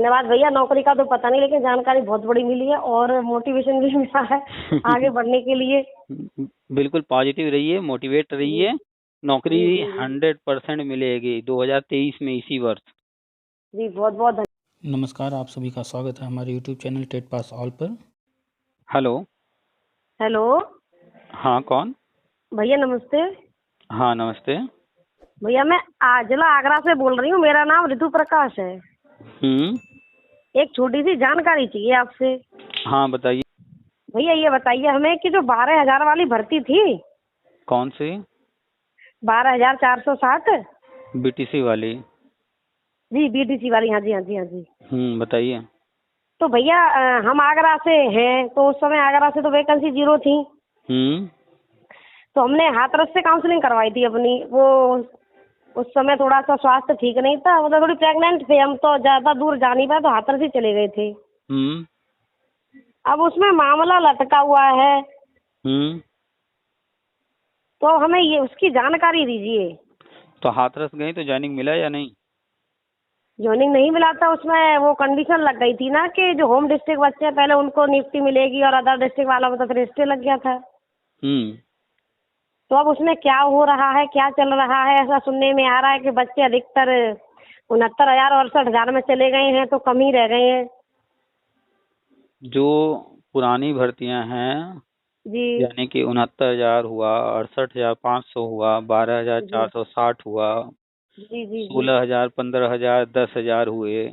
धन्यवाद भैया। नौकरी का तो पता नहीं, लेकिन जानकारी बहुत बड़ी मिली है और मोटिवेशन भी मिला है आगे बढ़ने के लिए। बिल्कुल पॉजिटिव रहिए, मोटिवेट रहिए। नौकरी जी जी जी 100% मिलेगी 2023 में, इसी वर्ष। जी, बहुत बहुत धन्यवाद। नमस्कार, आप सभी का स्वागत है हमारे YouTube channel TET pass all पर। हेलो। हेलो हाँ, कौन? भैया नमस्ते। हाँ, नमस्ते। भैया मैं जिला आगरा से बोल रही हूँ, मेरा नाम ऋतु प्रकाश है। हम्म। एक छोटी सी जानकारी चाहिए आपसे। हाँ, बताइए। भैया ये बताइए हमें कि जो 12,000 वाली भर्ती थी, कौन सी? 12,460। बीटीसी वाली? जी बीटीसी वाली, हाँ जी हाँ जी हाँ जी। बताइए। तो भैया हम आगरा से हैं, तो उस समय आगरा से तो वैकेंसी 0 थी। हम्म। तो हमने हाथरस से काउंसलिंग करवाई थी अपनी। वो उस समय थोड़ा सा स्वास्थ्य ठीक नहीं था, मतलब थोड़ी प्रेग्नेंट थे हम, तो ज्यादा दूर जा नहीं पाए, तो हाथरस ही चले गए थे। हम्म। अब उसमें मामला लटका हुआ है, हम्म। तो हमें ये उसकी जानकारी दीजिए। तो हाथरस गई तो ज्वाइनिंग मिला या नहीं? ज्वाइनिंग नहीं मिला था, उसमें वो कंडीशन लग गई थी ना कि जो होम डिस्ट्रिक्ट बच्चे हैं पहले उनको नियुक्ति मिलेगी, और अदर डिस्ट्रिक्ट वालों में तो फिर स्टे लग गया था। हम्म। तो अब उसमें क्या हो रहा है, क्या चल रहा है, ऐसा सुनने में आ रहा है कि बच्चे अधिकतर 69,000 और 68,000 में चले गए हैं, तो कम ही रह गए हैं। जो पुरानी भर्तियां हैं, जी यानी कि 69,000 हुआ, 68,500 हुआ, जी 12,460 हुआ, जी जी जी 16,000, 15,000, 10,000 हुए,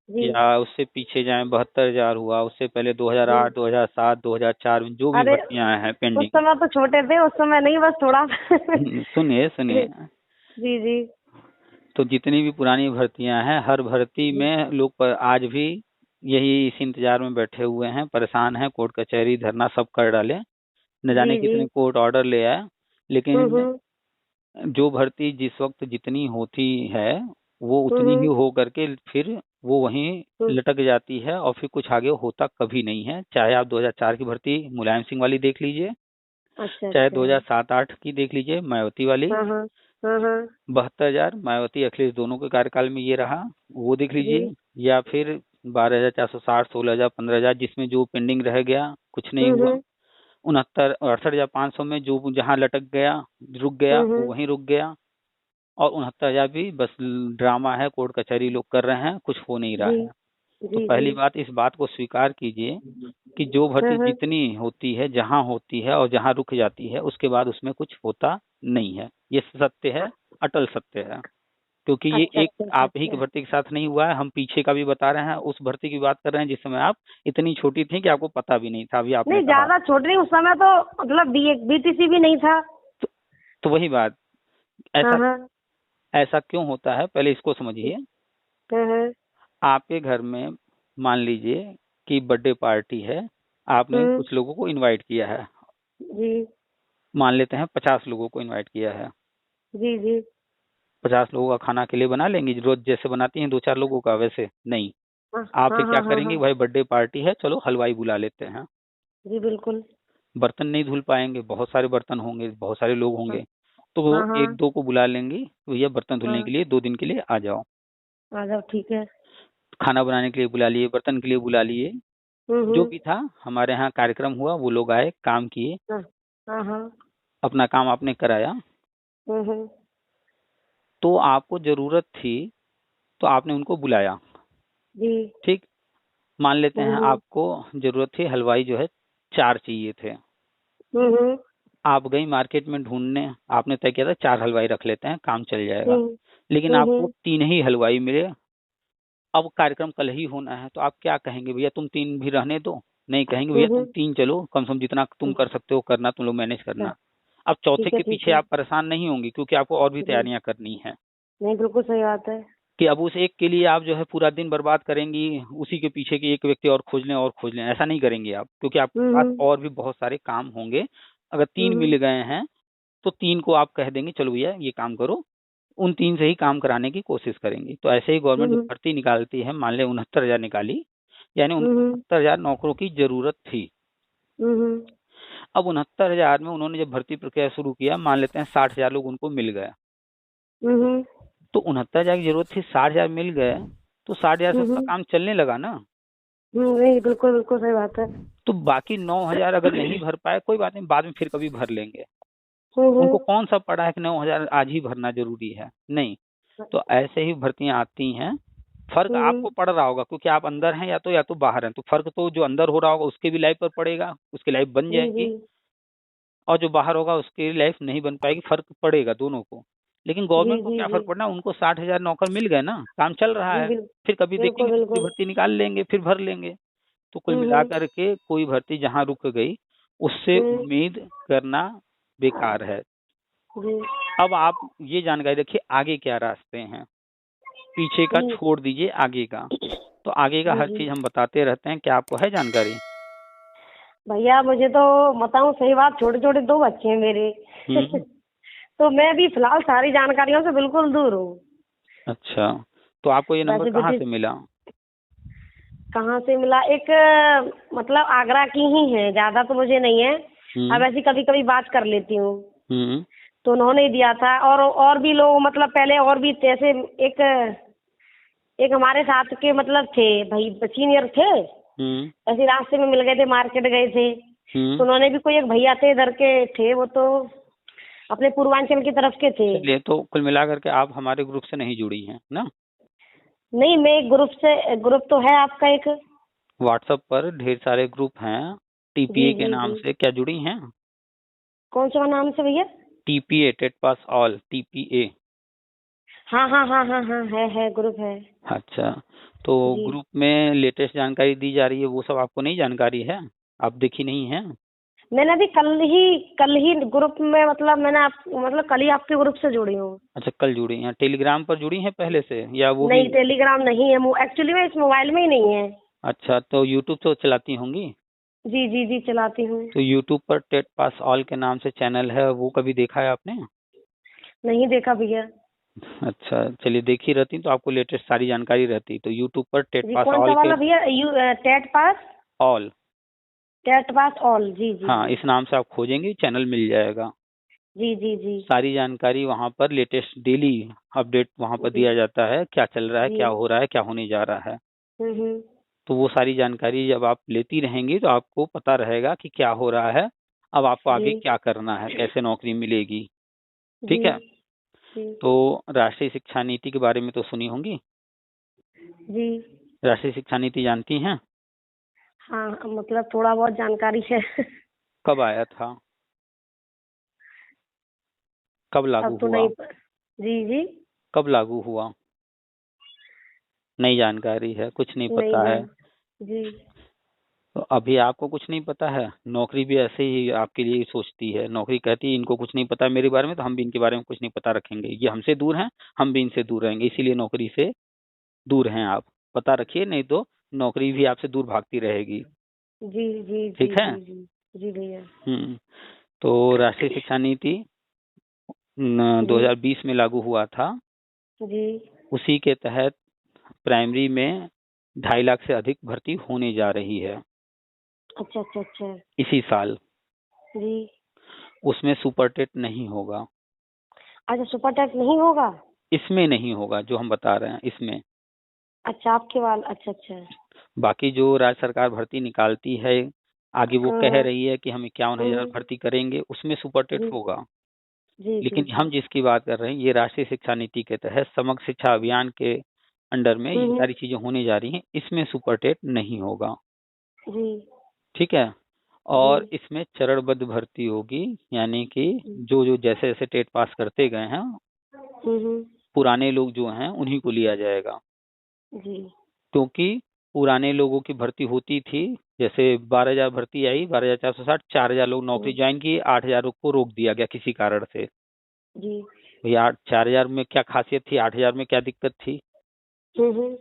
जी या उससे पीछे जाएं 72,000 हुआ, उससे पहले जी। 2008, 2007, 2004 में जो भी अरे भर्तियां हैं उस पेंडिंग। समय तो छोटे थे, उस समय नहीं, बस थोड़ा सुनिए सुनिए। जी जी तो जितनी भी पुरानी भर्तियां हैं, हर भर्ती जी में लोग आज भी यही इस इंतजार में बैठे हुए हैं, परेशान हैं, कोर्ट कचहरी धरना सब कर डाले, न जाने जी जी। कितने कोर्ट ऑर्डर ले आए, लेकिन हम्म। जो भर्ती जिस वक्त जितनी होती है वो उतनी ही हम्म हो करके फिर वो वहीं हम्म। लटक जाती है, और फिर कुछ आगे होता कभी नहीं है। चाहे आप 2004 की भर्ती मुलायम सिंह वाली देख लीजिए, अच्छा चाहे अच्छा। 2007-8 की देख लीजिए मायावती वाली, हाँ हाँ हाँ। 72,000 मायावती अखिलेश दोनों के कार्यकाल में ये रहा, वो देख लीजिए, जी। या फिर 12,460, 16,000, 15,000 जिसमें जो पेंडिंग रह गया, कुछ नहीं हुआ। हम्म 68,500 में जो जहाँ लटक गया, रुक गया, वो हम्म। वहीं रुक गया। और 69,000 भी बस ड्रामा है, कोर्ट कचहरी लोग कर रहे हैं, कुछ हो नहीं रहा जी है। तो जी जी। पहली बात, इस बात को स्वीकार कीजिए कि जो भर्ती हाँ। जितनी होती है, जहाँ होती है और जहाँ रुक जाती है, उसके बाद उसमें कुछ होता नहीं है। ये सत्य है, अटल सत्य है। क्योंकि ये अच्छा एक अच्छा आप ही की अच्छा। भर्ती के साथ नहीं हुआ है, हम पीछे का भी बता रहे हैं, उस भर्ती की बात कर रहे हैं जिस समय आप इतनी छोटी थी कि आपको पता भी नहीं था, अभी आपने नहीं कहा। ज्यादा छोट नहीं, उस समय तो मतलब बीटीसी भी नहीं था। तो, तो वही बात, हाँ ऐसा हाँ ऐसा क्यों होता है, पहले इसको समझिए। हाँ। आपके घर में मान लीजिए कि बर्थडे पार्टी है, आपने हम्म। कुछ लोगों को इनवाइट किया है, जी मान लेते हैं 50 लोगों को इनवाइट किया है। जी जी 50 लोगों का खाना अकेले बना लेंगी रोज जैसे बनाती हैं 2-4 लोगों का? वैसे नहीं। हाँ आप हाँ फिर क्या हाँ हाँ करेंगे, हाँ। भाई बर्थडे पार्टी है, चलो हलवाई बुला लेते हैं। जी बिल्कुल। बर्तन नहीं धुल पाएंगे, बहुत सारे बर्तन होंगे, बहुत सारे लोग हाँ होंगे, तो वो हाँ हाँ 1-2 को बुला लेंगी, भैया बर्तन धुलने हाँ। के लिए 2 दिन के लिए आ जाओ। आ जाओ, ठीक है। खाना बनाने के लिए बुला लिए, बर्तन के लिए बुला लिए, जो हम्म। भी था हमारे यहाँ कार्यक्रम हुआ, वो लोग आए, काम किए, हाँ हाँ हाँ। अपना काम आपने कराया। हम्म। तो आपको जरूरत थी तो आपने उनको बुलाया, जी। ठीक। मान लेते हैं हम्म आपको जरूरत थी, हलवाई जो है 4 चाहिए थे, हम्म आप गई मार्केट में ढूंढने, आपने तय किया था 4 हलवाई रख लेते हैं, काम चल जाएगा, हम्म लेकिन आपको हम्म। 3 ही हलवाई मिले। अब कार्यक्रम कल ही होना है, तो आप क्या कहेंगे, भैया तुम 3 भी रहने दो? नहीं, कहेंगे भैया तुम हम्म। 3 चलो, कम से कम जितना तुम कर सकते हो करना, तुम लोग मैनेज हाँ, करना। अब चौथे ठीक है के ठीक पीछे है। आप परेशान नहीं होंगी, क्योंकि आपको और भी जी। तैयारियां करनी है, नहीं बिल्कुल सही बात है। कि अब उस एक के लिए आप जो है पूरा दिन बर्बाद करेंगी, उसी के पीछे कि एक व्यक्ति और खोज लें, ऐसा नहीं करेंगे आप, क्योंकि आपके पास हम्म और भी बहुत सारे काम होंगे। अगर 3 हम्म मिल गए हैं तो 3 को आप कह देंगे चलो भैया ये काम करो, उन 3 से ही काम कराने की कोशिश करेंगी। तो ऐसे ही गवर्नमेंट जब हम्म भर्ती निकालती है, मान ले 69,000 निकाली, यानी उनको हम्म 69,000 नौकरों की जरूरत थी। हम्म। अब 69,000 में उन्होंने जब भर्ती प्रक्रिया शुरू किया, मान लेते हैं 60,000 लोग उनको मिल गए, हम्म। तो 69,000 की जरूरत थी, 60,000 मिल गए, तो 60,000 से आपका काम चलने लगा ना। नहीं, बिल्कुल बिल्कुल सही बात है। तो बाकी 9,000 अगर नहीं भर पाए कोई बात नहीं, बाद में फिर कभी भर लेंगे। हम्म उनको हम्म कौन सा पड़ा है कि 9,000 आज ही भरना जरूरी है, नहीं। तो ऐसे ही भर्तियां आती हैं। फर्क आपको पड़ रहा होगा क्योंकि आप अंदर हैं या तो बाहर हैं, तो फर्क तो जो अंदर हो रहा होगा उसके भी लाइफ पर पड़ेगा, उसकी लाइफ बन जी जी जाएगी, और जो बाहर होगा उसकी लाइफ नहीं बन पाएगी, फर्क पड़ेगा दोनों को। लेकिन जी गवर्नमेंट को जी क्या जी फर्क पड़ना, उनको 60,000 नौकर मिल गए ना, काम चल रहा जी है, फिर कभी बिल्कुल देखेंगे दूसरी बिल्कुल। भर्ती निकाल लेंगे, फिर भर लेंगे। तो कुल हम्म मिलाकर के कोई भर्ती जहां रुक गई उससे हम्म, उम्मीद करना बेकार है। जी अब आप ये जानकारी रखिए आगे क्या रास्ते हैं, पीछे का जी छोड़ दीजिए, आगे का। तो आगे का जी हर जी चीज हम बताते रहते हैं, क्या आपको है जानकारी? भैया, मुझे तो बताऊं सही बात, छोटे छोटे 2 बच्चे हैं मेरे। हम्म। तो मैं भी फिलहाल सारी जानकारियों से बिल्कुल दूर हूँ। अच्छा, तो आपको ये नंबर वैसे कहाँ बेटी से मिला? कहाँ से मिला? एक मतलब आगरा की ही है, ज्यादा तो मुझे नहीं है। अब हम्म ऐसी कभी कभी बात कर लेती हूँ। हम्म तो उन्होंने ही दिया था, और भी लोग मतलब पहले और भी जैसे एक एक हमारे साथ के मतलब थे भाई, सीनियर थे। हम्म ऐसे रास्ते में मिल गए थे, मार्केट गए थे। तो हम्म उन्होंने भी, कोई एक भैया थे इधर के थे, वो तो अपने पूर्वांचल की तरफ के थे। चलिए, तो कुल मिलाकर के आप हमारे ग्रुप से नहीं जुड़ी हैं ना? नहीं, मैं एक ग्रुप तो है आपका एक। व्हाट्सएप पर ढेर सारे ग्रुप हैं जी टीपीए के जी नाम जी। से, क्या जुड़ी हैं? कौन सा नाम से भैया? TPA, TET pass all, TPA. हाँ हाँ हाँ हाँ हाँ, है ग्रुप है। अच्छा, तो जी, ग्रुप में लेटेस्ट जानकारी दी जा रही है, वो सब आपको नहीं जानकारी है? आप देखी नहीं है? मैंने अभी कल ही ग्रुप में, मतलब मैंने आप मतलब कल ही आपके ग्रुप से जुड़ी हूँ। अच्छा, कल जुड़ी हैं? टेलीग्राम पर जुड़ी हैं पहले से या वो भी? नहीं, टेलीग्राम नहीं है, एक्चुअली में इस मोबाइल में ही नहीं है। अच्छा, तो यूट्यूब तो चलाती होंगी? जी जी जी, चलाती हूँ। तो यूट्यूब पर टेट पास ऑल के नाम से चैनल है, वो कभी देखा है आपने? नहीं देखा भैया। अच्छा, चलिए, देखी रहती तो आपको लेटेस्ट सारी जानकारी रहती। तो यूट्यूब पर टेट जी, पास कौन सा ऑल के वाला भैया? TET pass? All, TET pass all, जी जी हाँ, जी। इस नाम से आप खोजेंगे चैनल मिल जाएगा। जी जी जी सारी जानकारी वहाँ पर लेटेस्ट डेली अपडेट वहाँ पर जी दिया जाता है, क्या चल रहा है, जी। क्या हो रहा है, क्या होने जा रहा है। हम्म। तो वो सारी जानकारी जब आप लेती रहेंगी तो आपको पता रहेगा कि क्या हो रहा है, अब आपको जी आगे क्या करना है, कैसे नौकरी मिलेगी। जी ठीक है। जी तो राष्ट्रीय शिक्षा नीति के बारे में तो सुनी होंगी। जी। राष्ट्रीय शिक्षा नीति जानती हैं? हाँ, मतलब थोड़ा बहुत जानकारी है। कब आया था, कब अब लागू तो हुआ? नहीं जी जी। कब लागू हुआ? नई जानकारी है, कुछ नहीं नहीं पता है। नहीं। जी तो अभी आपको कुछ नहीं पता है, नौकरी भी ऐसे ही आपके लिए सोचती है, नौकरी कहती है इनको कुछ नहीं पता है मेरे बारे में, तो हम भी इनके बारे में कुछ नहीं पता रखेंगे, ये हमसे दूर हैं, हम भी इनसे दूर रहेंगे, इसीलिए नौकरी से दूर हैं आप। पता रखिए, नहीं तो नौकरी भी आपसे दूर भागती रहेगी। जी जी ठीक जी है। जी जी जी भैया। हम्म। तो राष्ट्रीय शिक्षा नीति जी 2020 में लागू हुआ था। जी। उसी के तहत प्राइमरी में 2.5 लाख से अधिक भर्ती होने जा रही है अच्छा अच्छा अच्छा। इसी साल। जी। उसमें सुपर टेट नहीं होगा, अच्छा, सुपर टैक्स नहीं होगा? इसमें नहीं होगा जो हम बता रहे हैं, इसमें। अच्छा, आपके वाल, अच्छा अच्छा। बाकी जो राज्य सरकार भर्ती निकालती है, आगे वो कह हाँ। रही है कि हम 51,000 भर्ती करेंगे, उसमें सुपर टेट जी होगा। जी जी लेकिन जी। हम जिसकी बात कर रहे हैं, ये राष्ट्रीय शिक्षा नीति के तहत समग्र शिक्षा अभियान के अंडर में ये हम्म। सारी चीजें होने जा रही हैं, इसमें सुपर टेट नहीं होगा। जी ठीक है। जी। और इसमें चरणबद्ध भर्ती होगी, यानी कि जो जो जैसे जैसे टेट पास करते गए हैं, हम्म। पुराने लोग जो हैं उन्हीं को लिया जाएगा। जी क्योंकि पुराने लोगों की भर्ती होती थी, जैसे 12,000 भर्ती आई, 12,460, 4,000 लोग नौकरी ज्वाइन किए, 8,000 को रोक दिया गया किसी कारण से। जी। भैया 4,000 में क्या खासियत थी, 8,000 में क्या दिक्कत थी? हम्म।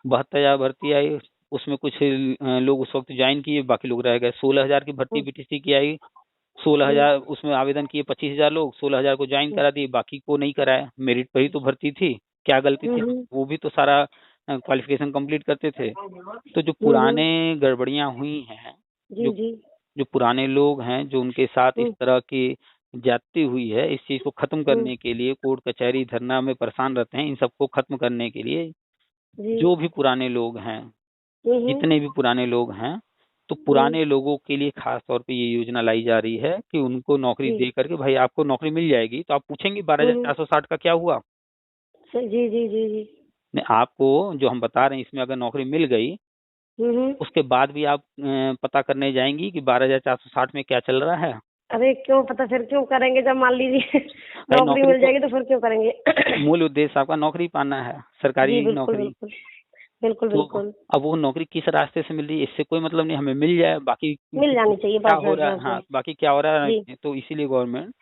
72,000 भर्ती आई, उसमें कुछ लोग उस वक्त ज्वाइन किए, बाकी लोग रह गए। 16,000 की भर्ती बीटीसी की आई, जी 16,000 उसमें आवेदन किए, 25,000 लोग, 16,000 को ज्वाइन करा दिए, बाकी को नहीं कराया। मेरिट पर ही तो भर्ती थी, क्या गलती थी? हम्म वो भी तो सारा क्वालिफिकेशन कंप्लीट करते थे। तो जो हम्म। पुराने गड़बड़ियां हुई हैं, जी जो जी। जो पुराने लोग हैं, जो उनके साथ इस हम्म तरह की ज्यादती हुई है, इस चीज को खत्म हम्म करने के लिए कोर्ट कचहरी धरना में परेशान रहते हैं, इन सबको खत्म करने के लिए जी। जो भी पुराने लोग हैं, हम्म। जितने भी पुराने लोग हैं, तो पुराने लोगों के लिए खास तौर पे ये योजना लाई जा रही है कि उनको नौकरी जी। दे करके भाई आपको नौकरी मिल जाएगी। तो आप पूछेंगे 12,460 का क्या हुआ? जी जी जी जी। नहीं, आपको जो हम बता रहे हैं इसमें अगर नौकरी मिल गई, हम्म। उसके बाद भी आप पता करने जाएंगी कि 12,460 में क्या चल रहा है? अरे क्यों पता, फिर क्यों करेंगे जब मान लीजिए भाई नौकरी नौकरी मिल तो जाएगी तो फिर क्यों करेंगे। मूल उद्देश्य आपका नौकरी पाना है, जी सरकारी बिल्कुल नौकरी। बिल्कुल। बिल्कुल तो बिल्कुल। अब वो नौकरी किस रास्ते से मिल रही है इससे कोई मतलब नहीं, हमें मिल जाए, बाकी मिल जानी चाहिए, क्या बस हो बस रहा है, बस हाँ बस। बाकी क्या हो रहा जी है, तो इसीलिए गवर्नमेंट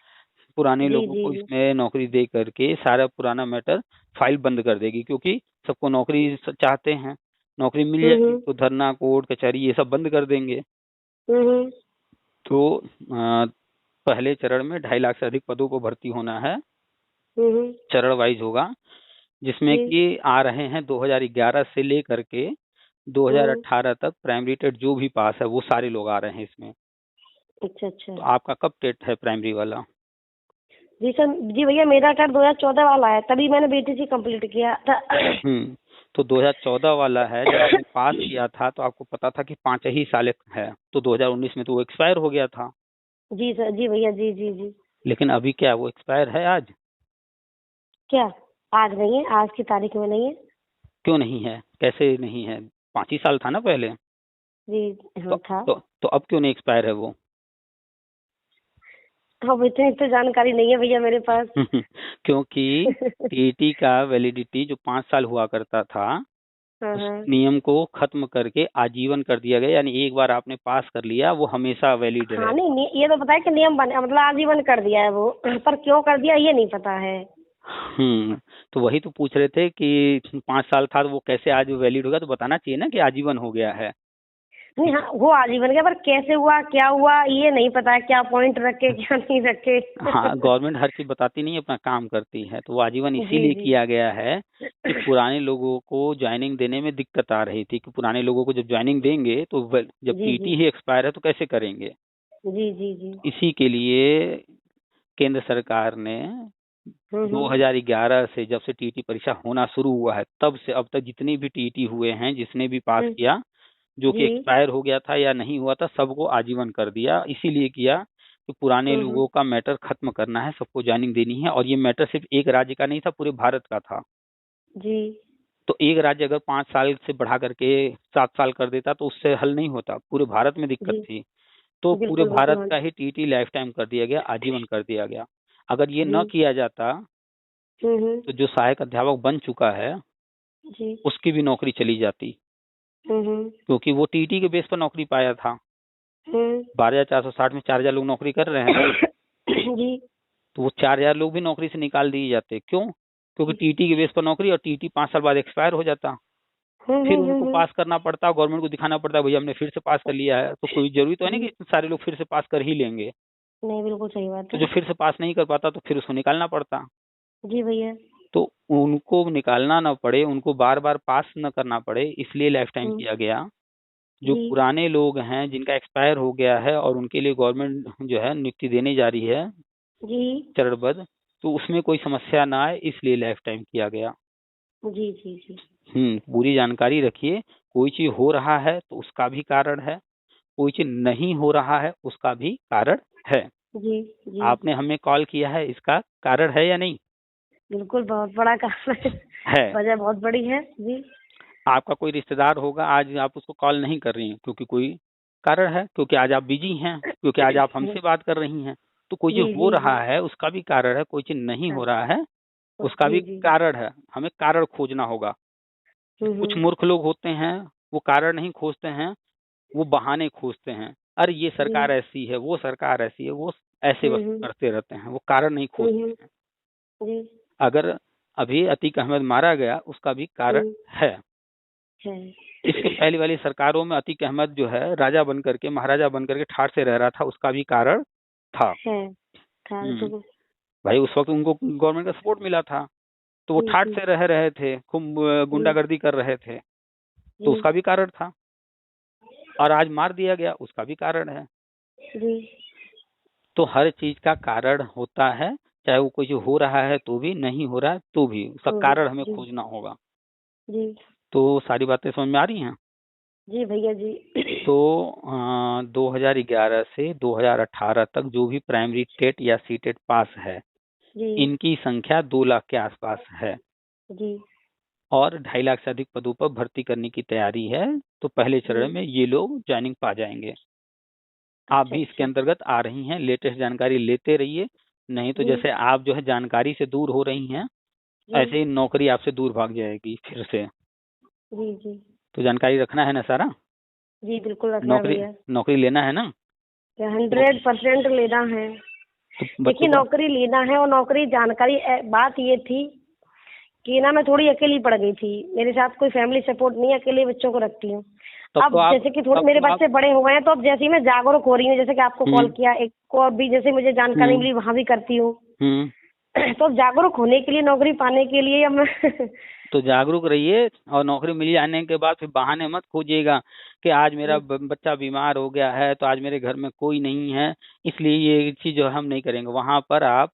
पुराने जी लोगों जी को जी। इसमें नौकरी दे करके सारा पुराना मैटर फाइल बंद कर देगी, क्योंकि सबको नौकरी चाहते हैं, नौकरी मिल जाएगी हम्म। तो धरना कोर्ट कचहरी ये सब बंद कर देंगे। हम्म। तो पहले चरण में 2.5 लाख से अधिक पदों को भर्ती होना है, हम्म। चरण वाइज होगा, जिसमें जी। कि आ रहे हैं 2011 से लेकर के 2018 तक प्राइमरी टेट जो भी पास है वो सारे लोग आ रहे हैं इसमें। अच्छा अच्छा। तो आपका कब टेट है प्राइमरी वाला? जी सर, जी भैया मेरा टेट 2014 वाला है, तभी मैंने बीटीसी कंप्लीट किया था। तो 2014 वाला है, जब आपने पास किया था तो आपको पता था कि 5 ही साल है, तो 2019 में तो वो एक्सपायर हो गया था। जी सर, जी भैया, जी जी जी। लेकिन अभी क्या वो एक्सपायर है आज? क्या आज नहीं है? आज की तारीख में नहीं है। क्यों नहीं है, कैसे नहीं है? 5 ही साल था ना पहले। जी तो हाँ था। तो अब क्यों नहीं एक्सपायर है वो? अब इतनी तो जानकारी नहीं है भैया मेरे पास। क्योंकि टीईटी का वैलिडिटी जो 5 साल हुआ करता था, हाँ उस हाँ। नियम को खत्म करके आजीवन कर दिया गया, यानी एक बार आपने पास कर लिया वो हमेशा वैलिड हाँ है। नहीं ये तो पता है कि नियम बने, मतलब आजीवन कर दिया है वो, पर क्यों कर दिया ये नहीं पता है। तो वही तो पूछ रहे थे कि 5 साल था तो वो कैसे आज वैलिड होगा, तो बताना चाहिए ना कि आजीवन हो गया है। नहीं हाँ वो आजीवन गया, पर कैसे हुआ क्या हुआ ये नहीं पता है, क्या पॉइंट रखे क्या नहीं रखे। हाँ, गवर्नमेंट हर चीज बताती नहीं, अपना काम करती है, तो वो आजीवन जी इसीलिए जी। किया गया है कि पुराने लोगों को ज्वाइनिंग देने में दिक्कत आ रही थी, कि पुराने लोगों को जब ज्वाइनिंग देंगे तो जब जी जी टीटी ही एक्सपायर है तो कैसे करेंगे। जी जी जी। इसी के लिए केंद्र सरकार ने हम्म। 2011 से जब से टीटी परीक्षा होना शुरू हुआ है तब से अब तक जितने भी टीटी हुए हैं, जिसने भी पास हम्म। किया, जो कि जी। एक्सपायर हो गया था या नहीं हुआ था, सबको आजीवन कर दिया। इसीलिए किया कि पुराने हम्म। लोगों का मैटर खत्म करना है, सबको ज्वाइनिंग देनी है, और ये मैटर सिर्फ एक राज्य का नहीं था, पूरे भारत का था। जी तो एक राज्य अगर 5 साल से बढ़ा करके 7 साल कर देता तो उससे हल नहीं होता, पूरे भारत में दिक्कत जी। थी। तो पूरे बिल्कुल बिल्कुल भारत हाँ का जी। ही टीटी लाइफ टाइम कर दिया गया, आजीवन कर दिया गया। अगर ये न जी। किया जाता हम्म। तो जो सहायक अध्यापक बन चुका है जी। उसकी भी नौकरी चली जाती, हम्म। क्योंकि वो टीटी के बेस पर नौकरी पाया था। हम्म। 12,460 में 4,000 लोग नौकरी कर रहे हैं ना, जी। तो वो 4,000 लोग भी नौकरी से निकाल दिए जाते। क्यों? क्योंकि टीटी के बेस पर नौकरी, और टीटी 5 साल बाद एक्सपायर हो जाता, फिर उनको हम्म। पास करना पड़ता, गवर्नमेंट को दिखाना पड़ता भैया हमने फिर से पास कर लिया है। तो कोई जरूरी तो है नहीं जी। कि इतने सारे लोग फिर से पास कर ही लेंगे। नहीं बिल्कुल सही बात तो है। जो फिर से पास नहीं कर पाता तो फिर उसको निकालना पड़ता। जी भैया। तो उनको निकालना ना पड़े, उनको बार बार पास न करना पड़े, इसलिए लाइफ टाइम हम्म। किया गया। जो जी पुराने लोग हैं जिनका एक्सपायर हो गया है और उनके लिए गवर्नमेंट जो है नियुक्ति देने जा रही है जी चरणबद्ध, तो उसमें कोई समस्या ना आए, इसलिए लाइफ टाइम किया गया। जी जी जी पूरी जानकारी रखिए। कोई चीज हो रहा है तो उसका भी कारण है, कोई चीज नहीं हो रहा है उसका भी कारण है। जी जी। आपने हमें कॉल किया है, इसका कारण है या नहीं? बिल्कुल बहुत बड़ा काम है। है। वजह बहुत बड़ी है जी। आपका कोई रिश्तेदार होगा, आज आप उसको कॉल नहीं कर रही हैं क्योंकि कोई कारण है, क्योंकि आज आप बिजी हैं, क्योंकि आज आप हमसे बात कर रही हैं। तो कोई जी चीज हो जी जी। रहा है उसका भी कारण है, कोई चीज नहीं हो हाँ, रहा है उसका भी जी जी। कारण है, हमें कारण खोजना होगा। कुछ हम्म। मूर्ख लोग होते हैं, वो कारण नहीं खोजते हैं, वो बहाने खोजते हैं। अरे ये जी। सरकार ऐसी है, वो सरकार ऐसी है, वो ऐसे बस हम्म। करते रहते हैं, वो कारण नहीं हम्म। खोजते हैं। जी। अगर अभी अतीक अहमद मारा गया उसका भी कारण हम्म। है। है। इसके पहले वाली सरकारों में अतीक अहमद जो है राजा बन करके, महाराजा बन करके ठाठ से रह रहा था, उसका भी कारण था। है था हम्म, तो। भाई उस वक्त उनको गवर्नमेंट का सपोर्ट मिला था, तो वो जी ठाठ जी से रह रहे थे, खूब जी गुंडागर्दी कर रहे थे, तो जी उसका भी कारण था। और आज मार दिया गया, उसका भी कारण है। जी तो हर चीज का कारण होता है, चाहे वो कुछ हो रहा है तो भी, नहीं हो रहा है तो भी, उसका तो भी कारण हमें जी खोजना होगा। जी तो सारी बातें समझ में आ रही हैं? जी भैया जी। तो 2011 से 2018 तक जो भी प्राइमरी टेट या सीटेट पास है, जी इनकी संख्या 2 लाख के आसपास है जी और 2.5 लाख से अधिक पदों पर भर्ती करने की तैयारी है। तो पहले जी। चरण में ये लोग ज्वाइनिंग पा जाएंगे। आप अच्छा भी इसके अच्छा। अंतर्गत आ रही हैं, लेटेस्ट जानकारी लेते रहिए। नहीं तो जी जैसे आप जो है जानकारी से दूर हो रही हैं, जी ऐसे ही नौकरी आपसे दूर भाग जाएगी फिर से। जी जी तो जानकारी रखना है ना सारा? जी बिल्कुल रखना है नौकरी भैया। नौकरी लेना है ना? तो 100% लेना है। बच्चों देखिए को नौकरी लेना है और नौकरी जानकारी बात ये थी कि ना मैं थोड़ी अकेली पड़ गई थी। मेरे साथ कोई फैमिली सपोर्ट नहीं है, अकेले बच्चों को रखती हूँ। अब जैसे कि थोड़े मेरे बच्चे बड़े हो गए हैं तो अब जैसे ही मैं जागरूक हो रही हूँ, जैसे कि आपको कॉल किया, एक को और भी जैसे मुझे जानकारी मिली वहां भी करती हूँ। तो अब जागरूक होने के लिए, नौकरी पाने के लिए अब मैं तो जागरूक रहिए और नौकरी मिल जाने के बाद फिर बहाने मत खोजिएगा कि आज मेरा बच्चा बीमार हो गया है तो आज मेरे घर में कोई नहीं है, इसलिए ये चीज जो हम नहीं करेंगे। वहां पर आप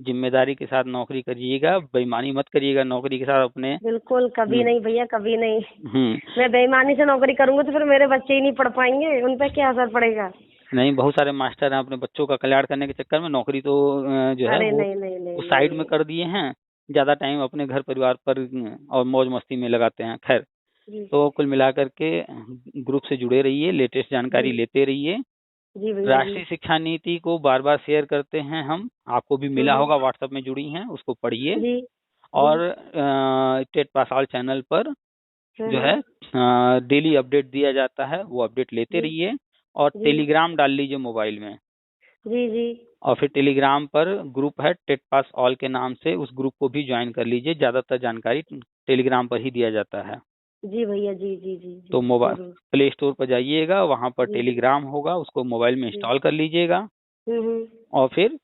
जिम्मेदारी के साथ नौकरी करिएगा, बेईमानी मत करिएगा नौकरी के साथ अपने। बिल्कुल कभी नहीं भैया, कभी नहीं। हम्म मैं बेईमानी से नौकरी करूंगी तो फिर मेरे बच्चे ही नहीं पढ़ पाएंगे, उन पर क्या असर पड़ेगा। नहीं, बहुत सारे मास्टर हैं अपने बच्चों का कल्याण करने के चक्कर में नौकरी तो जो है अरे वो नहीं नहीं नहीं वो साइड में नहीं। कर दिए हैं। ज्यादा टाइम अपने घर परिवार पर और मौज मस्ती में लगाते हैं। खैर, जी तो कुल मिलाकर के ग्रुप से जुड़े रहिए, लेटेस्ट जानकारी जी लेते रहिए। जी भैया जी। राष्ट्रीय शिक्षा नीति को बार बार शेयर करते हैं हम, आपको भी मिला होगा, व्हाट्सएप में जुड़ी हैं, उसको पढ़िए। जी जी। और टेट पास ऑल चैनल पर जो हम्म। है डेली अपडेट दिया जाता है, वो अपडेट लेते जी रहिए। और जी टेलीग्राम डाल लीजिए मोबाइल में। जी जी और फिर टेलीग्राम पर ग्रुप है टेट पास ऑल के नाम से, उस ग्रुप को भी ज्वाइन कर लीजिए। ज्यादातर जानकारी टेलीग्राम पर ही दिया जाता है। जी भैया जी जी जी तो जी मोबाइल जरूर। प्ले स्टोर पर जाइएगा, वहां पर जी टेलीग्राम होगा, उसको मोबाइल में जी। इंस्टॉल कर लीजिएगा। हम्म। और फिर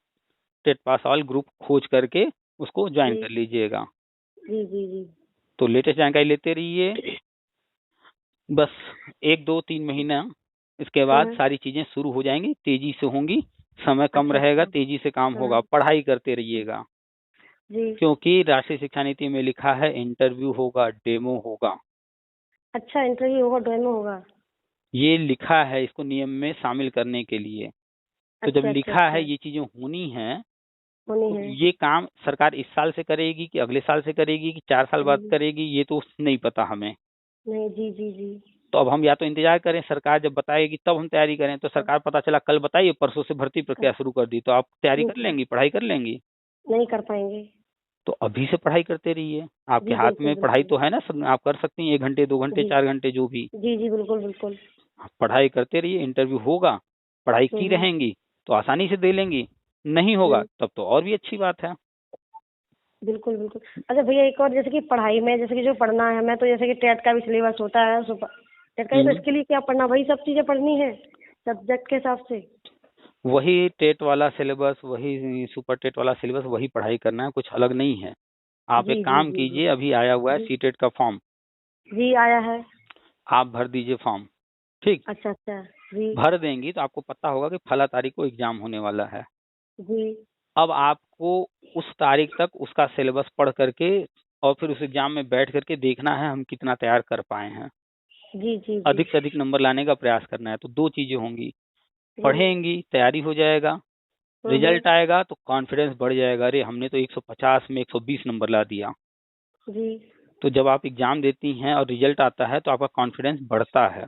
टेट पास ऑल ग्रुप खोज करके उसको ज्वाइन जी कर लीजिएगा। जी जी जी। तो लेटेस्ट जानकारी लेते रहिए। बस 1 2 3 महीना, इसके बाद हाँ। सारी चीजें शुरू हो जाएंगी, तेजी से होंगी। समय कम अच्छा रहेगा, अच्छा। तेजी से काम हाँ। होगा। पढ़ाई करते रहिएगा, जी। क्योंकि राष्ट्रीय शिक्षा नीति में लिखा है इंटरव्यू होगा, डेमो होगा। अच्छा, इंटरव्यू होगा, डेमो होगा। ये लिखा है इसको नियम में शामिल करने के लिए। तो जब अच्छा अच्छा लिखा है अच्छा। ये चीजें होनी है, होनी तो है। ये काम सरकार इस साल से करेगी कि अगले साल से करेगी कि 4 साल बाद करेगी। करेगी, ये तो नहीं पता हमें। नहीं। जी जी जी। तो अब हम या तो इंतजार करें, सरकार जब बताएगी तब हम तैयारी करें। तो हाँ, सरकार पता चला कल बताइए, परसों से भर्ती हाँ, प्रक्रिया शुरू कर दी, तो आप तैयारी कर नहीं लेंगी, पढ़ाई कर लेंगी? नहीं कर पाएंगे। तो अभी से पढ़ाई करते रहिए। आपके जी हाथ बिल्कुल में पढ़ाई बिल्कुल। तो है ना, आप कर सकती हैं 1 घंटे 2 घंटे जी 4 घंटे जो भी। जी जी बिल्कुल बिल्कुल। आप पढ़ाई करते रहिए, इंटरव्यू होगा, पढ़ाई की हम्म। रहेंगी तो आसानी से दे लेंगी। नहीं होगा हम्म। तब तो और भी अच्छी बात है। बिल्कुल बिल्कुल। अच्छा भैया, एक और जैसे कि पढ़ाई में जैसे कि जो पढ़ना है, मैं तो जैसे कि टेट का भी सिलेबस होता है, टेट का भी, तो हम्म इसके लिए क्या पढ़ना, वही सब चीजें पढ़नी है सब्जेक्ट के हिसाब से? वही टेट वाला सिलेबस, वही सुपर टेट वाला सिलेबस, वही पढ़ाई करना है, कुछ अलग नहीं है। आप एक जी जी काम जी जी कीजिए, अभी आया हुआ है जी सीटेट का फॉर्म, जी आया है। आप भर दीजिए फॉर्म। ठीक, अच्छा अच्छा। जी भर देंगी तो आपको पता होगा कि फला तारीख को एग्जाम होने वाला है। जी अब आपको उस तारीख तक उसका सिलेबस पढ़ करके और फिर उस एग्जाम में बैठ करके देखना है हम कितना तैयार कर पाए हैं। जी जी जी अधिक से अधिक नंबर लाने का प्रयास करना है। तो 2 चीजें होंगी, जी। पढ़ेंगी, तैयारी हो जाएगा, हम्म। रिजल्ट आएगा तो कॉन्फिडेंस बढ़ जाएगा, अरे हमने तो 150 में 120 नंबर ला दिया। जी तो जब आप एग्जाम देती हैं और रिजल्ट आता है तो आपका कॉन्फिडेंस बढ़ता है।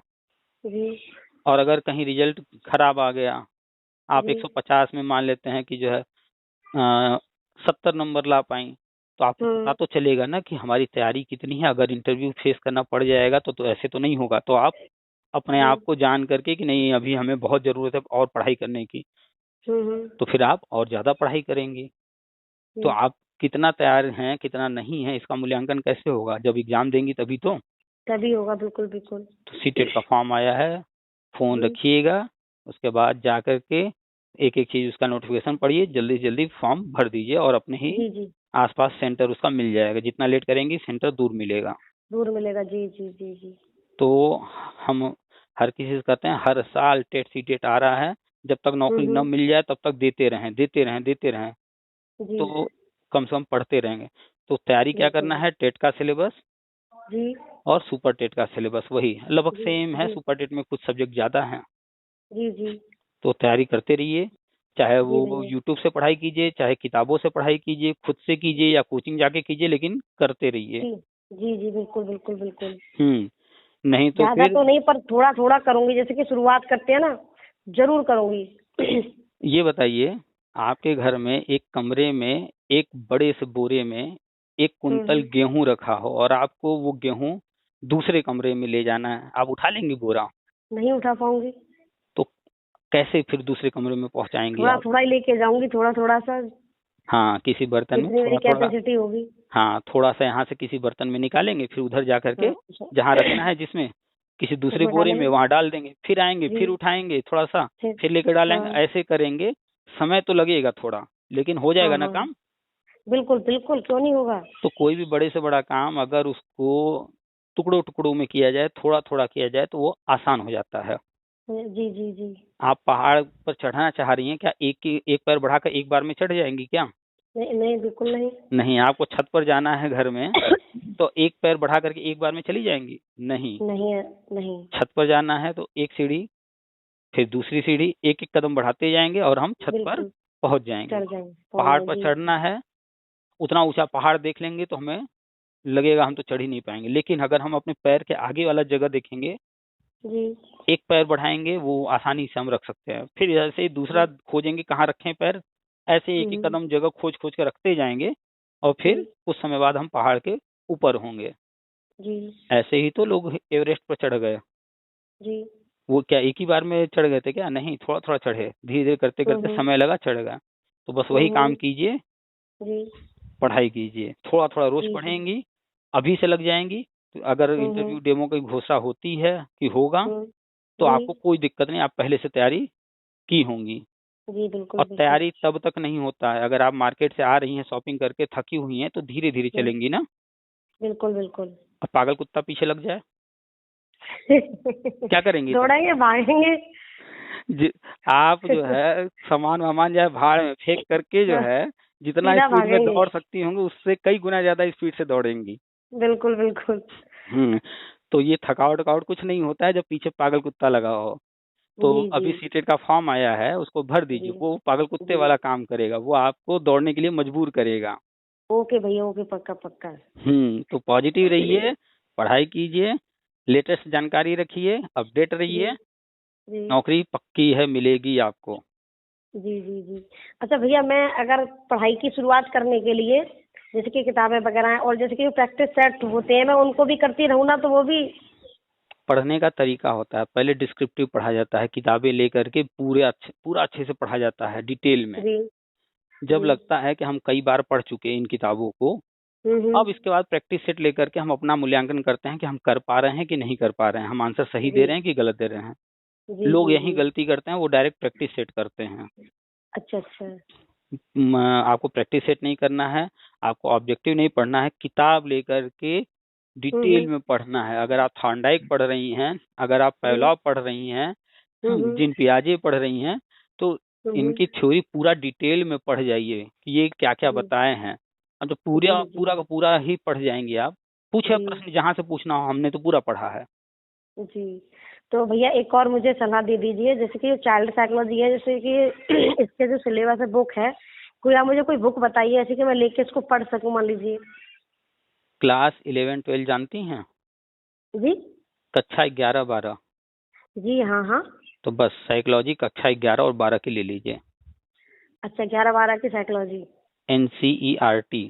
जी और अगर कहीं रिजल्ट खराब आ गया, आप जी। 150 में मान लेते हैं कि जो है 70 नंबर ला पाई, तो आपको पता हम्म तो चलेगा ना कि हमारी तैयारी कितनी है। अगर इंटरव्यू फेस करना पड़ जाएगा तो ऐसे तो नहीं होगा। तो आप अपने हम्म आप को जान करके कि नहीं अभी हमें बहुत जरूरत है और पढ़ाई करने की, हम्म। तो फिर आप और ज्यादा पढ़ाई करेंगे। तो जी। आप कितना तैयार हैं कितना नहीं है इसका मूल्यांकन कैसे होगा, जब एग्जाम देंगी तभी तो। तभी होगा, बिल्कुल बिल्कुल। तो सीटेट का फॉर्म आया है, फोन जी रखिएगा, उसके बाद जा करके एक एक चीज उसका नोटिफिकेशन पढ़िए, जल्दी से जल्दी फॉर्म भर दीजिए और अपने ही जी जी। आसपास सेंटर उसका मिल जाएगा। जितना लेट करेंगी सेंटर दूर मिलेगा। दूर मिलेगा। जी जी जी जी तो हम हर किसी से कहते हैं, हर साल टेट सीटेट आ रहा है, जब तक नौकरी न हम्म। मिल जाए तब तक देते रहें देते रहें देते रहें। जी तो कम से कम पढ़ते रहेंगे। तो तैयारी क्या बिल्कुल। करना है, टेट का सिलेबस, जी और सुपर टेट का सिलेबस वही लगभग सेम है। सुपर टेट में कुछ सब्जेक्ट ज्यादा हैं। जी जी तो तैयारी करते रहिए, चाहे जी वो भैया। यूट्यूब से पढ़ाई कीजिए, चाहे किताबों से पढ़ाई कीजिए, खुद से कीजिए या कोचिंग जाके कीजिए, लेकिन करते रहिए। जी जी जी बिल्कुल बिल्कुल बिल्कुल। नहीं तो ज्यादा फिर तो नहीं, पर थोड़ा थोड़ा करूंगी, जैसे कि शुरुआत करते हैं ना, जरूर करूंगी। ये बताइए, आपके घर में एक कमरे में एक बड़े से बोरे में 1 कुंतल गेहूं रखा हो और आपको वो गेहूं दूसरे कमरे में ले जाना है, आप उठा लेंगे बोरा? नहीं उठा पाऊंगी। तो कैसे फिर दूसरे कमरे में पहुंचाएंगे थोड़ा आप? थोड़ा ही लेके जाऊंगी, थोड़ा थोड़ा सा, हाँ, किसी बर्तन में जितनी मेरी थोड़ा थोड़ा। कैपेसिटी होगी। हाँ, थोड़ा सा यहाँ से किसी बर्तन में निकालेंगे, फिर उधर जा करके हाँ जहाँ रखना है जिसमें किसी दूसरे उसमें बोरे में डालेंगे। वहां डाल देंगे, फिर आएंगे, जी फिर उठाएंगे थोड़ा सा, फिर। फिर लेकर डालेंगे, हाँ ऐसे करेंगे। समय तो लगेगा थोड़ा, लेकिन हो हाँ जाएगा ना हाँ काम। बिल्कुल बिल्कुल, क्यों नहीं होगा। तो कोई भी बड़े से बड़ा काम अगर उसको टुकड़ों टुकड़ों में किया जाए, थोड़ा थोड़ा किया जाए, तो वो आसान हो जाता है। जी जी जी। आप पहाड़ पर चढ़ना चाह रही हैं क्या? एक पैर बढ़ाकर एक बार में चढ़ जाएंगी क्या? नहीं नहीं बिल्कुल नहीं। नहीं, आपको छत पर जाना है घर में, तो एक पैर बढ़ा करके एक बार में चली जाएंगी? नहीं, नहीं है नहीं। छत पर जाना है तो एक सीढ़ी, फिर दूसरी सीढ़ी, एक एक कदम बढ़ाते जाएंगे और हम छत पर बिल्कुल पहुंच जाएंगे। चढ़ जाएंगे, पहुंच पहाड़ पर जाएंगे। जी चढ़ना है, उतना ऊंचा पहाड़ देख लेंगे तो हमें लगेगा हम तो चढ़ ही नहीं पाएंगे, लेकिन अगर हम अपने पैर के आगे वाला जगह देखेंगे, जी एक पैर बढ़ाएंगे, वो आसानी से हम रख सकते हैं। फिर ऐसे ही दूसरा खोजेंगे कहाँ रखें पैर, ऐसे एक एक कदम जगह खोज खोज कर रखते जाएंगे और जी फिर कुछ समय बाद हम पहाड़ के ऊपर होंगे। जी ऐसे ही तो लोग एवरेस्ट पर चढ़ गए। जी। वो क्या एक ही बार में चढ़ गए थे क्या? नहीं, थोड़ा थोड़ा चढ़े, धीरे धीरे करते करते समय लगा, चढ़ गए। तो बस वही काम कीजिए, जी पढ़ाई कीजिए, थोड़ा थोड़ा रोज जी जी। पढ़ेंगी, अभी से लग जाएंगी। तो अगर इंटरव्यू डेमो की घोषणा होती है कि होगा, तो जी आपको कोई दिक्कत नहीं, आप पहले से तैयारी की होंगी। जी बिल्कुल और बिल्कुल। तैयारी तब तक नहीं होता है, अगर आप मार्केट से आ रही हैं शॉपिंग करके थकी हुई हैं, तो धीरे धीरे चलेंगी ना। बिल्कुल बिल्कुल। और पागल कुत्ता पीछे लग जाए, क्या करेंगी फिर? दौड़ेंगे भागेंगे। आप जो है सामान वामान जो है भाड़ में फेंक करके जो है जितना सीधा स्पीड में भागेंगे। दौड़ सकती होंगी, उससे कई गुना ज्यादा स्पीड से दौड़ेंगी। बिल्कुल बिल्कुल। हम्म तो ये थकावट वकावट कुछ नहीं होता है जब पीछे पागल कुत्ता लगा हो। तो जी जी अभी सीटेट का फॉर्म आया है, उसको भर जी दीजिए, वो पागल कुत्ते जी। वाला काम करेगा, वो आपको दौड़ने के लिए मजबूर करेगा। ओके भैया, ओके, पक्का पक्का। तो पॉजिटिव रहिए, पढ़ाई कीजिए, लेटेस्ट जानकारी रखिए, अपडेट जी रहिए। जी नौकरी पक्की है, मिलेगी आपको। जी जी जी। अच्छा भैया, मैं अगर पढ़ाई की शुरुआत करने के लिए, जैसे कि किताबें वगैरह हैं और जैसे कि प्रैक्टिस सेट होते हैं, मैं उनको भी करती रहूँ ना, तो वो भी। पढ़ने का तरीका होता है, पहले डिस्क्रिप्टिव पढ़ा जाता है, किताबें लेकर के पूरा अच्छे से पढ़ा जाता है डिटेल में। जी जब जी। लगता है कि हम कई बार पढ़ चुके हैं इन किताबों को, हम्म। अब इसके बाद प्रैक्टिस सेट लेकर के हम अपना मूल्यांकन करते हैं कि हम कर पा रहे हैं कि नहीं कर पा रहे हैं, हम आंसर सही दे जी रहे हैं कि गलत दे रहे हैं। जी लोग जी यही जी। गलती करते हैं, वो डायरेक्ट प्रैक्टिस सेट करते हैं। अच्छा अच्छा। आपको प्रैक्टिस सेट नहीं करना है, आपको ऑब्जेक्टिव नहीं पढ़ना है, किताब लेकर के डिटेल हम्म में पढ़ना है। अगर आप थॉर्नडाइक पढ़ रही हैं, अगर आप हम्म पैवलॉव पढ़ रही हैं, हम्म जिन पियाजे पढ़ रही हैं, तो हम्म। इनकी थ्योरी पूरा डिटेल में पढ़ जाइए कि ये क्या क्या जी बताए हैं। अब तो जी पूरा जी पूरा का पूरा ही पढ़ जाएंगे आप। पूछे जी प्रश्न जहां से पूछना हो, हमने तो पूरा पढ़ा है। जी। तो भैया एक और मुझे सलाह दे दीजिए, जैसे कि चाइल्ड साइकोलॉजी है, जैसे कि इसके जो सिलेबस है, बुक है, कोई आप मुझे कोई बुक बताइए ऐसी कि मैं लेके इसको पढ़ सकूं, मान लीजिए। क्लास 11-12 जानती हैं? जी कक्षा 11-12। जी हाँ हाँ। तो बस साइकोलॉजी कक्षा 11 और 12 की ले लीजिए। अच्छा, 11-12 की साइकोलॉजी। NCERT।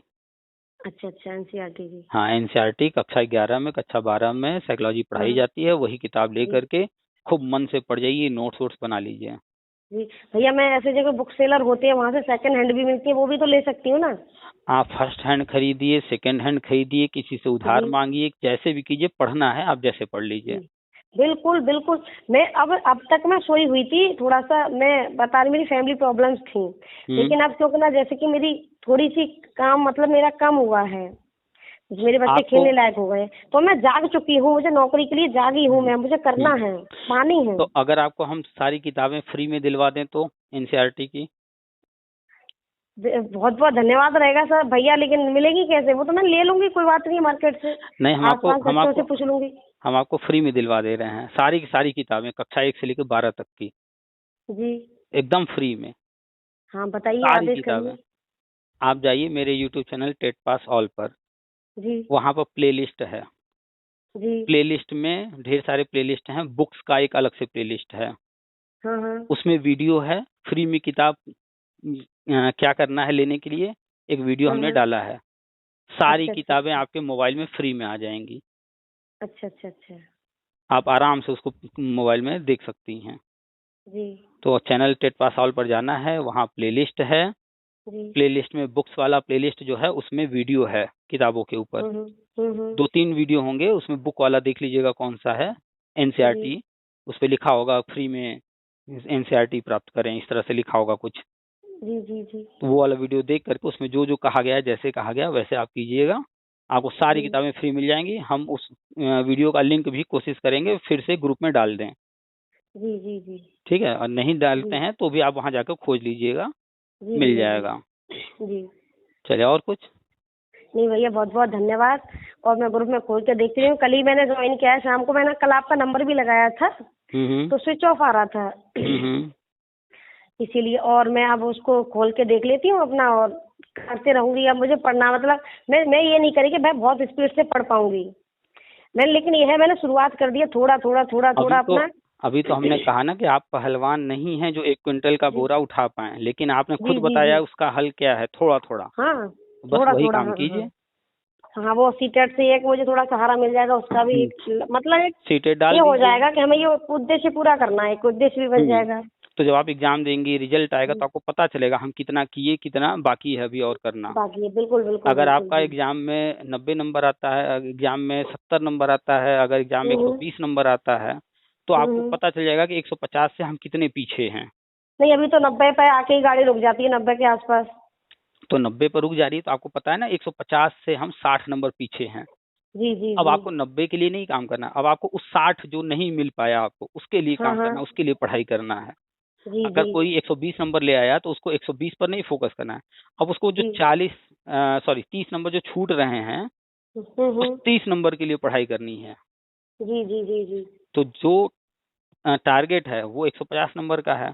अच्छा अच्छा, एनसीईआरटी की। हाँ, NCERT कक्षा 11 में, कक्षा 12 में साइकोलॉजी पढ़ाई हाँ जाती है। वही किताब ले जी करके खूब मन से पढ़ जाइए, नोट्स वोट्स बना लीजिए। जी। भैया मैं ऐसे जगह बुक सेलर होते हैं, वहाँ से सेकंड हैंड भी मिलती है, वो भी तो ले सकती हूँ ना। आप फर्स्ट हैंड खरीदिए, सेकंड हैंड खरीदिए, किसी से उधार जी मांगिए, जैसे भी कीजिए, पढ़ना है आप जैसे पढ़ लीजिए। जी बिल्कुल बिल्कुल। मैं अब तक मैं सोई हुई थी, थोड़ा सा मैं बता रही, मेरी फैमिली प्रॉब्लम्स थी, हम्म लेकिन अब क्योंकि ना, जैसे कि मेरी थोड़ी सी काम, मतलब मेरा कम हुआ है, मेरे बच्चे आपको खेलने लायक हो गए, तो मैं जाग चुकी हूँ, मुझे नौकरी के लिए जागी हूँ मैं, मुझे करना हम्म है, पानी है। तो अगर आपको हम सारी किताबें फ्री में दिलवा दें तो NCERT की? बहुत बहुत धन्यवाद रहेगा सर भैया, लेकिन मिलेगी कैसे? वो तो मैं ले लूंगी, कोई बात नहीं, मार्केट से नहीं, आसपास बच्चों से पूछ लूंगी। हम आपको फ्री में दिलवा दे रहे हैं, सारी की सारी किताबें कक्षा 1 से लेकर 12 तक की, जी एकदम फ्री में हाँ बताइए, सारी आदेश किताबें। करिए। आप जाइए मेरे YouTube channel TET pass all पर, जी वहाँ पर प्लेलिस्ट है। जी प्लेलिस्ट में ढेर सारे प्लेलिस्ट हैं, बुक्स का एक अलग से प्लेलिस्ट है, हाँ हाँ उसमें वीडियो है, फ्री में किताब क्या करना है लेने के लिए एक वीडियो हाँ हमने हाँ। डाला है। सारी अच्छा अच्छा किताबें अच्छा आपके मोबाइल में फ्री में आ जाएंगी, अच्छा अच्छा अच्छा। आप आराम से उसको मोबाइल में देख सकती हैं। जी तो चैनल टेट पास ऑल पर जाना है, वहाँ प्लेलिस्ट है, जी प्लेलिस्ट में बुक्स वाला प्लेलिस्ट जो है उसमें वीडियो है किताबों के ऊपर, हम्म। 2-3 वीडियो होंगे, उसमें बुक वाला देख लीजिएगा कौन सा है, जी एनसीईआरटी, उस पर लिखा होगा फ्री में एनसीईआरटी प्राप्त करें, इस तरह से लिखा होगा कुछ। जी जी जी तो वो वाला वीडियो देख करके उसमें जो जो कहा गया है, जैसे कहा गया वैसे आप कीजिएगा, आपको सारी जी किताबें फ्री मिल जाएंगी। हम उस वीडियो का लिंक भी कोशिश करेंगे फिर से ग्रुप में डाल दें, जी जी जी ठीक है, और नहीं डालते जी हैं तो भी आप वहाँ जाकर खोज लीजिएगा, जी मिल भैया जी जाएगा। जी। चलिए, और कुछ? नहीं भैया, बहुत बहुत धन्यवाद। और मैं ग्रुप में खोल के देखती रही हूँ, कल ही मैंने ज्वाइन किया है शाम को, मैंने कल आपका नंबर भी लगाया था हम्म तो स्विच ऑफ आ रहा था हम्म इसीलिए। और मैं अब उसको खोल के देख लेती हूँ अपना, और करते रहूंगी। अब मुझे पढ़ना, मतलब मैं ये नहीं करी कि मैं बहुत स्पीड से पढ़ पाऊंगी मैं, लेकिन ये है मैंने शुरुआत कर दी है, थोड़ा थोड़ा थोड़ा थोड़ा अपना। अभी तो हमने कहा ना कि आप पहलवान नहीं हैं जो 1 क्विंटल का जी बोरा उठा पाए, लेकिन आपने खुद जी जी बताया जी उसका हल क्या है, थोड़ा थोड़ा, हाँ बस थोड़ा वही थोड़ा काम हाँ हाँ कीजिए। हाँ। वो सीटेट से एक मुझे थोड़ा सहारा मिल जाएगा, उसका भी मतलब एक सीटें ये डाल हो दीजिए। जाएगा कि हमें ये उद्देश्य पूरा करना है, एक उद्देश्य भी बन हम्म जाएगा। तो जब आप एग्जाम देंगी, रिजल्ट आएगा तो आपको पता चलेगा हम कितना किए, कितना बाकी है अभी और करना। बाकी है, बिल्कुल बिल्कुल अगर बिल्कुल आपका जी। एग्जाम में 90 नंबर आता है, एग्जाम में 70 नंबर आता है, अगर एग्जाम में हम्म 120 नंबर आता है, तो आपको हम्म। पता चल जाएगा कि 150 से हम कितने पीछे हैं। नहीं, अभी तो 90 पे आके ही गाड़ी रुक जाती है, 90 के आसपास। तो 90 पर रुक जा रही है तो आपको पता है ना 150 से हम 60 नंबर पीछे हैं। जी जी अब जी आपको 90 के लिए नहीं काम करना, अब आपको उस 60 जो नहीं मिल पाया आपको उसके लिए हाँ काम हाँ करना, उसके लिए पढ़ाई करना है। जी अगर जी कोई 120 नंबर ले आया तो उसको 120 पर नहीं फोकस करना है, अब उसको जो जी 30 नंबर जो छूट रहे हैं उस हम्म। 30 नंबर के लिए पढ़ाई करनी है। जी जी जी जी तो जो टारगेट है वो 150 नंबर का है,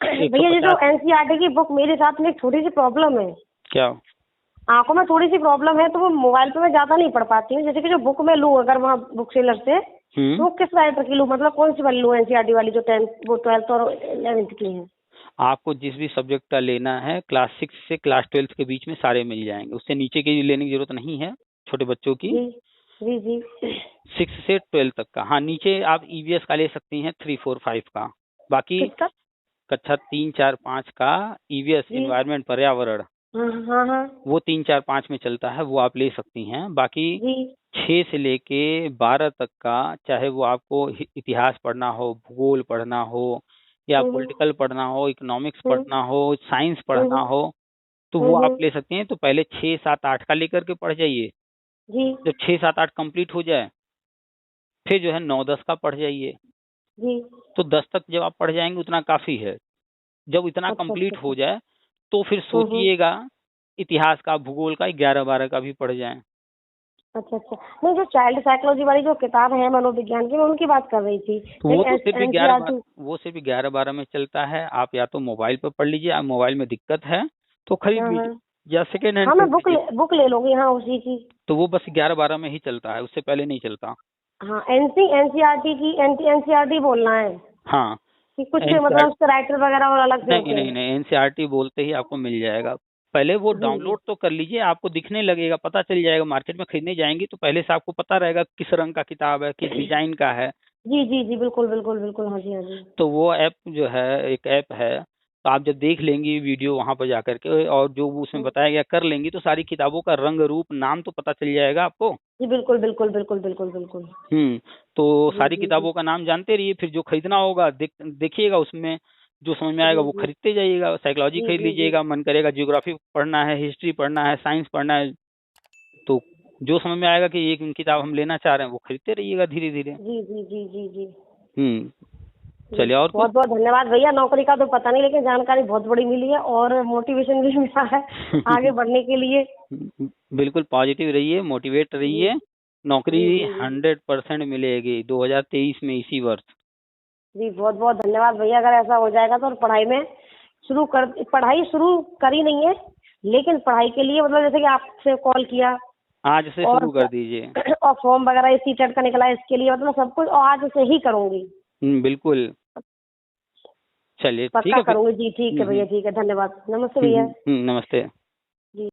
भैया जी, जो 150। एनसीईआरटी की बुक, मेरे साथ में एक छोटी सी प्रॉब्लम है, क्या? आंखों में थोड़ी सी प्रॉब्लम है, तो वो मोबाइल पे मैं ज्यादा नहीं पढ़ पाती हूँ। जैसे कि जो बुक मैं लूँ अगर वहाँ बुक सेलर से, तो वो किस राइटर की लूँ, मतलब कौन सी वाली लूँ? एनसीईआरटी वाली जो 10th वो 12th और 11th की है। आपको जिस भी सब्जेक्ट का लेना है क्लास 6 से क्लास 12 के बीच में सारे मिल जाएंगे, उससे नीचे की लेने की जरूरत नहीं है छोटे बच्चों की। जी जी जी 6 से 12 तक का, हाँ नीचे आप ईवीएस का ले सकती हैं 3, 4, 5 का। बाकी किसका? कक्षा 3, 4, 5 का ईवीएस जी इन्वायरमेंट पर्यावरण, हाँ हाँ हाँ वो 3, 4, 5 में चलता है, वो आप ले सकती हैं। बाकी जी 6 से लेके 12 तक का, चाहे वो आपको इतिहास पढ़ना हो, भूगोल पढ़ना हो, या हम्म पॉलिटिकल पढ़ना हो, इकोनॉमिक्स हम्म पढ़ना हो, साइंस हम्म पढ़ना हो, तो वो आप हम्म। ले सकती हैं। तो पहले 6, 7, 8 का लेकर के पढ़ जाइए, जी जब 6, 7, 8 कंप्लीट हो जाए फिर जो है 9, 10 का पढ़ जाइए। जी तो 10 तक जब आप पढ़ जाएंगे उतना काफ़ी है। जब इतना अच्छा अच्छा कंप्लीट अच्छा हो जाए तो फिर हम्म। सोचिएगा इतिहास का, भूगोल का 11, 12 का भी पढ़ जाएं। अच्छा अच्छा। नहीं, जो चाइल्ड साइकोलॉजी वाली जो किताब है मनोविज्ञान की, मैं उनकी बात कर रही थी। तो वो तो सिर्फ 11, 12, एनसीईआरटी। वो सिर्फ 11, 12 में चलता है। आप या तो मोबाइल पर पढ़ लीजिए, आप मोबाइल में दिक्कत है तो खरीद हाँ हाँ लीजिए, या सेकेंड हैंड हाँ, मैं खरीद लीजिए। बुक ले लूंगी हाँ उसी की। तो वो बस 11, 12 में ही चलता है, उससे पहले नहीं चलता। हाँ, एनसीईआरटी की, एनसीईआरटी बोलना है हाँ, कि कुछ मतलब एनसीईआरटी, उसके राइटर वगैरह और अलग से नहीं होते नहीं हैं? नहीं, एनसीईआरटी बोलते ही आपको मिल जाएगा। पहले वो जी जी डाउनलोड तो कर लीजिए, आपको दिखने लगेगा, पता चल जाएगा। मार्केट में खरीदने जाएंगी तो पहले से आपको पता रहेगा किस रंग का किताब है, किस डिजाइन का है। जी जी जी बिल्कुल बिल्कुल बिल्कुल, हाँ जी हाँ जी। तो वो ऐप जो है, एक ऐप है, तो आप जब देख लेंगी वीडियो वहां पर जाकर के और जो उसमें बताया गया कर लेंगी तो सारी किताबों का रंग, रूप, नाम तो पता चल जाएगा आपको। जी बिल्कुल बिल्कुल बिल्कुल बिल्कुल बिल्कुल। तो जी सारी जी जी किताबों का नाम जानते रहिए, फिर जो खरीदना होगा देखिएगा, उसमें जो समझ में आएगा जी वो जी खरीदते जाइएगा। साइकोलॉजी जी खरीद जी जी लीजिएगा, मन करेगा ज्योग्राफी पढ़ना है, हिस्ट्री पढ़ना है, साइंस पढ़ना है, तो जो समझ में आएगा कि ये किताब हम लेना चाह रहे हैं वो खरीदते रहिएगा धीरे धीरे। जी जी जी जी जी। हम्म चलिए, और बहुत बहुत धन्यवाद भैया। नौकरी का तो पता नहीं, लेकिन जानकारी बहुत बड़ी मिली है और मोटिवेशन भी मिला है आगे बढ़ने के लिए। बिल्कुल पॉजिटिव रहिए, मोटिवेट रहिए। नौकरी 100% मिलेगी 2023 में, इसी वर्ष। जी बहुत बहुत धन्यवाद भैया। अगर ऐसा हो जाएगा तो पढ़ाई शुरू करी नहीं है, लेकिन पढ़ाई के लिए मतलब जैसे कि आपसे कॉल किया, आज से शुरू कर दीजिए। और फॉर्म वगैरह सीटेट का निकला है, इसके लिए मतलब सब कुछ आज से ही करूंगी। बिल्कुल। चलिए, ठीक पक्का है फिर। करूंगी जी। ठीक है भैया, ठीक है, धन्यवाद। नमस्ते भैया। नमस्ते।